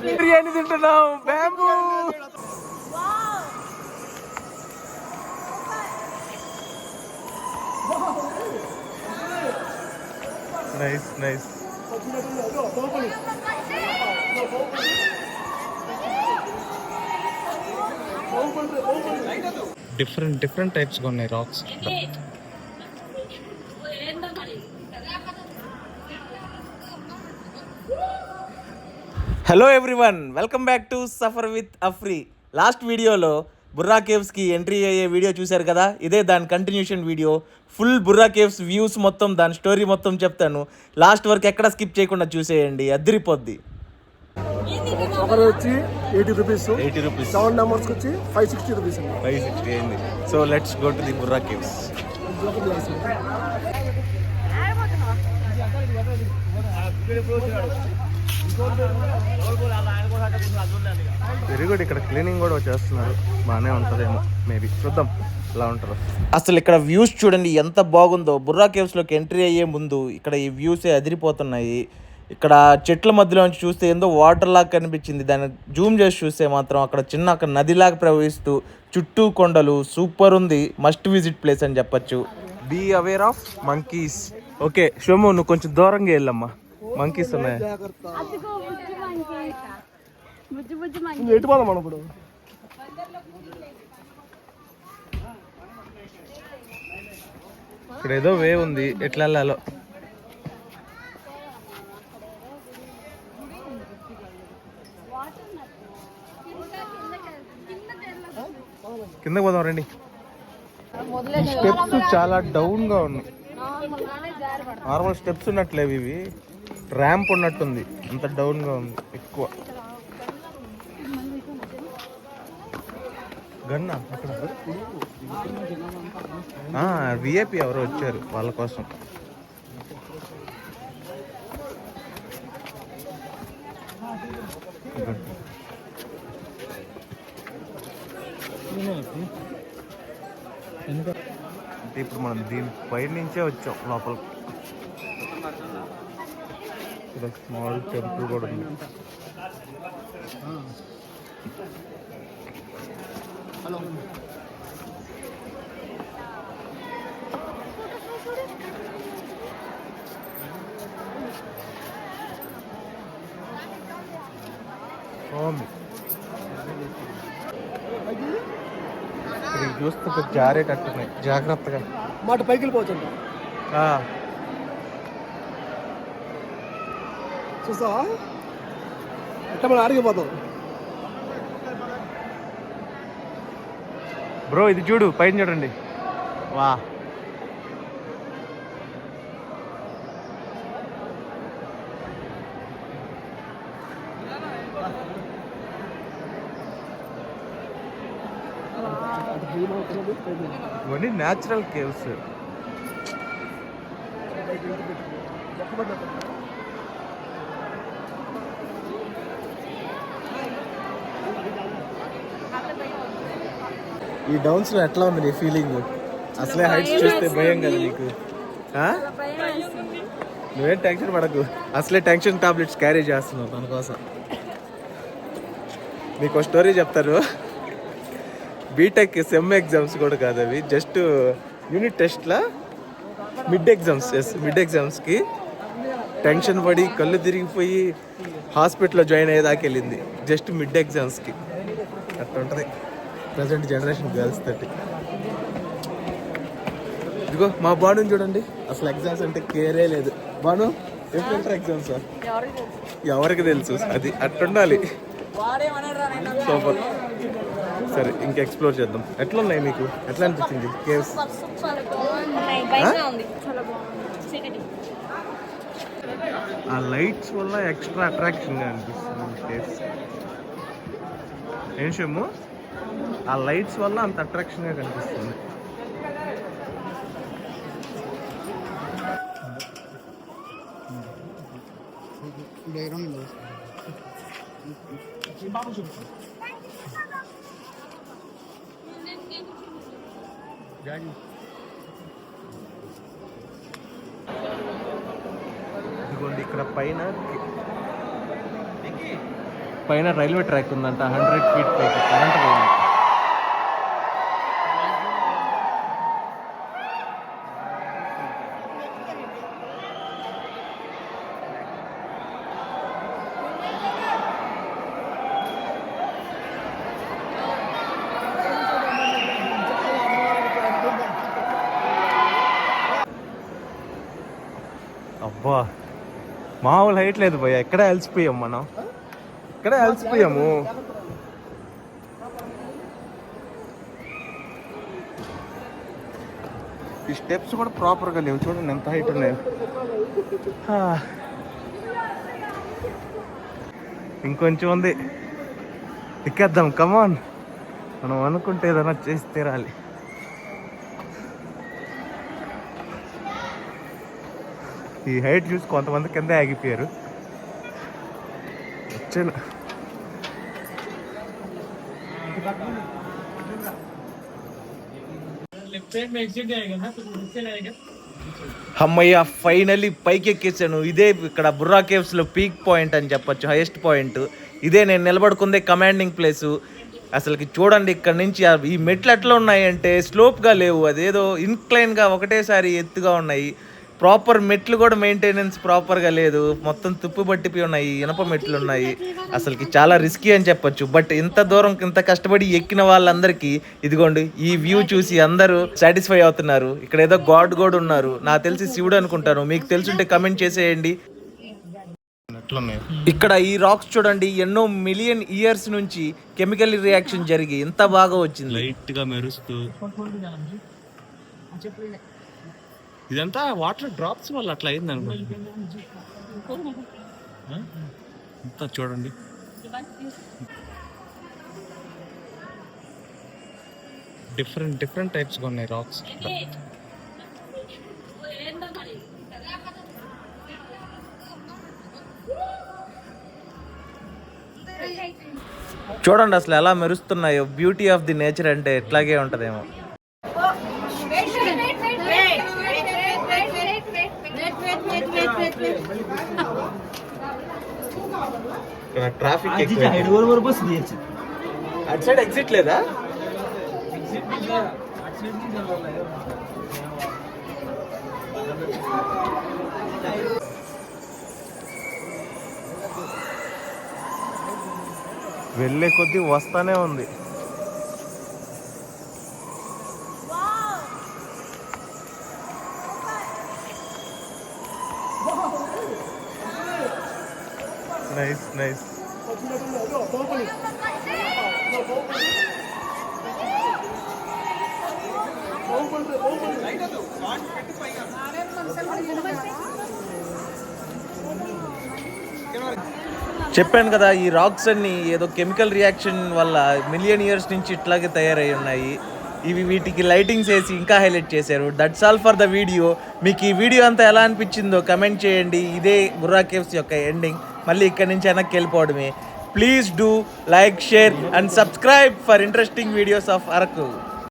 బిర్యానీ తింటున్నాం. Bamboo nice nice. Different types గా ఉన్నాయి rocks. Hello everyone, welcome back to Safar with Afri. Last వీడియోలో బుర్రా కేవ్స్కి ఎంట్రీ అయ్యే వీడియో చూశారు కదా, ఇదే దాని continuation video. Full Borra caves views మొత్తం, దాని స్టోరీ మొత్తం చెప్తాను. లాస్ట్ వరకు ఎక్కడ స్కిప్ చేయకుండా చూసేయండి, అదిరిపోద్ది. ఒకరు వచ్చి 80 రూపీస్, 7 మెంబర్స్కి వచ్చి 560 రూపీస్. 560 అయింది. So let's go to the Borra caves. Very good. ఇక్కడ క్లీనింగ్ కూడా చేస్తున్నారు, బాగానే ఉంటుందేమో, మేబీ చూద్దాం ఎలా ఉంటుందో. అసలు ఇక్కడ వ్యూస్ చూడండి ఎంత బాగుందో. బుర్రా కేవ్స్లోకి ఎంట్రీ అయ్యే ముందు ఇక్కడ ఈ వ్యూసే అదిరిపోతున్నాయి. ఇక్కడ చెట్ల మధ్యలో నుంచి చూస్తే ఏందో వాటర్ లాగా కనిపించింది. దాన్ని జూమ్ చేసి చూస్తే మాత్రం అక్కడ అక్కడ నదిలాగా ప్రవహిస్తూ చుట్టూ కొండలు. సూపర్ ఉంది, మస్ట్ విజిట్ ప్లేస్ అని చెప్పచ్చు. Be aware of monkeys. Okay Shomu, నువ్వు కొంచెం దూరంగా వెళ్ళమ్మా, మంకీస్ ఉన్నాయి. ఇక్కడ ఏదో వే ఉంది, ఎట్లా వెళ్ళాలో. కిందకి పోదాం రండి. స్టెప్స్ చాలా డౌన్ గా ఉన్నాయి. నార్మల్ స్టెప్స్ ఉన్నట్లేవు ఇవి, ర్యాంప్ ఉన్నట్టుంది. అంత డౌన్ గా ఉంది ఎక్కువ. గన్నా అక్కడ విఐపి ఎవరో వచ్చారు, వాళ్ళ కోసం. అంటే ఇప్పుడు మనం దీని పైన నుంచే వచ్చాం లోపలికి. ఇక్కడ స్మాల్ టెంపుల్ కూడా ఉంది. ఇక్కడ చూస్తే జారేటట్టున్నాయి, జాగ్రత్తగా మాట పైకి వెళ్ళిపోవచ్చు. చూసా ఎట్లా మనం ఆడిగిపోతాం. బ్రో ఇది చూడు, పైన చూడండి. వా, ఇవన్నీ న్యాచురల్ కేవ్స్. ఈ డౌన్స్ లో ఎట్లా ఉంది నీ ఫీలింగ్? అసలే హైట్స్ చూస్తే భయం కదా నీకు? నువ్వేం టెన్షన్ పడకు, అసలే టెన్షన్ టాబ్లెట్స్ క్యారీ చేస్తున్నావు దాని కోసం. నీకు స్టోరీ చెప్తారు. బీటెక్ సెమ్ ఎగ్జామ్స్ కూడా కాదు అవి, జస్ట్ యూనిట్ టెస్ట్లా మిడ్ ఎగ్జామ్స్కి టెన్షన్ పడి కళ్ళు తిరిగిపోయి హాస్పిటల్లో జాయిన్ అయ్యేదాకా వెళ్ళింది, జస్ట్ మిడ్ ఎగ్జామ్స్కి. అట్లా ఉంటుంది ప్రజెంట్ జనరేషన్ గర్ల్స్ తోటి. ఇదిగో మా బాను చూడండి, అసలు ఎగ్జామ్స్ అంటే కేరే లేదు. బాను ఎప్పుడు ఎగ్జామ్స్ ఎవరికి తెలుసు, అది అట్టుండాలి. సూపర్. సరే ఇంకా ఎక్స్ప్లోర్ చేద్దాం. ఎట్లా ఉన్నాయి మీకు, ఎట్లా అనిపించింది కేవ్స్? ఆ లైట్స్ వల్ల ఎక్స్ట్రా అట్రాక్షన్గా అనిపిస్తుంది కేవ్స్. ఏం షమ్ము, ఆ లైట్స్ వల్ల అంత అట్రాక్షన్గా కనిపిస్తుంది. ఇదిగోండి ఇక్కడ పైన పైన రైల్వే ట్రాక్ ఉందంట 100 feet పైకి కరెంట్ పోయింది. అబ్బా మామూలు హైట్ లేదు భయ్య, ఎక్కడే అలసిపోయాం మనం, ఇక్కడే అలసిపోయాము. ఈ స్టెప్స్ కూడా ప్రాపర్గా లేవు, చూడండి ఎంత హైట్ ఉన్నాయో. ఇంకొంచెం ఉంది, ఎక్కేద్దాం కమాన్. మనం అనుకుంటే ఏదైనా చేసి తీరాలి. ఈ హైట్ చూసి కొంతమంది కింద ఆగిపోయారు. వచ్చాను. అమ్మయ్య, ఫైనల్లీ పైకి ఎక్కేసాను. ఇదే ఇక్కడ బుర్రా కేవ్స్లో పీక్ పాయింట్ అని చెప్పొచ్చు, హైయెస్ట్ పాయింట్ ఇదే. నేను నిలబడుకుందే కమాండింగ్ ప్లేసు. అసలుకి చూడండి ఇక్కడ నుంచి ఈ మెట్లు ఎట్లా ఉన్నాయంటే స్లోప్గా లేవు, అదేదో ఇన్క్లైన్గా ఒకటేసారి ఎత్తుగా ఉన్నాయి. ప్రాపర్ మెట్లు కూడా మెయింటెనెన్స్ ప్రాపర్గా లేదు, మొత్తం తుప్పు పట్టిపోయి ఉన్నాయి, ఇనప మెట్లు ఉన్నాయి. అసలుకి చాలా రిస్కీ అని చెప్పొచ్చు. బట్ ఇంత దూరం ఇంత కష్టపడి ఎక్కిన వాళ్ళందరికీ ఇదిగోండి ఈ వ్యూ చూసి అందరూ సాటిస్ఫై అవుతున్నారు. ఇక్కడ ఏదో గాడ్ కూడా ఉన్నారు, నాకు తెలిసి శివుడు అనుకుంటాను. మీకు తెలుసుంటే కమెంట్ చేసేయండి. ఇక్కడ ఈ రాక్స్ చూడండి, ఎన్నో మిలియన్ ఇయర్స్ నుంచి కెమికల్ రియాక్షన్ జరిగి ఎంత బాగా వచ్చింది, లైట్ గా మెరుస్తూ. ఇదంతా వాటర్ డ్రాప్స్ వల్ల అట్లా అయింది అనుకోండి. అంతా చూడండి, డిఫరెంట్ టైప్స్ గా ఉన్నాయి రాక్స్. చూడండి అసలు ఎలా మెరుస్తున్నాయో. బ్యూటీ ఆఫ్ ది నేచర్ అంటే ఎట్లాగే ఉంటదేమో. ట్రాఫిక్ అటు సైడ్ ఎగ్జిట్ లేదా? వెళ్ళే కొద్దీ వస్తానే ఉంది. నైస్. చెప్పాను కదా, ఈ రాక్స్ అన్ని ఏదో కెమికల్ రియాక్షన్ వల్ల మిలియన్ ఇయర్స్ నుంచి ఇట్లాగే తయారై ఉన్నాయి. వీటికి లైటింగ్స్ వేసి ఇంకా హైలైట్ చేశారు. That's all for the video. మీకు ఈ వీడియో అంతా ఎలా అనిపించిందో కమెంట్ చేయండి. ఇదే బుర్రా కేవ్స్ యొక్క ఎండింగ్. మళ్ళీ ఇక్కడి నుంచి వెనక్కి వెళ్ళిపోవడమే. Please do like, share and subscribe for interesting videos of Araku.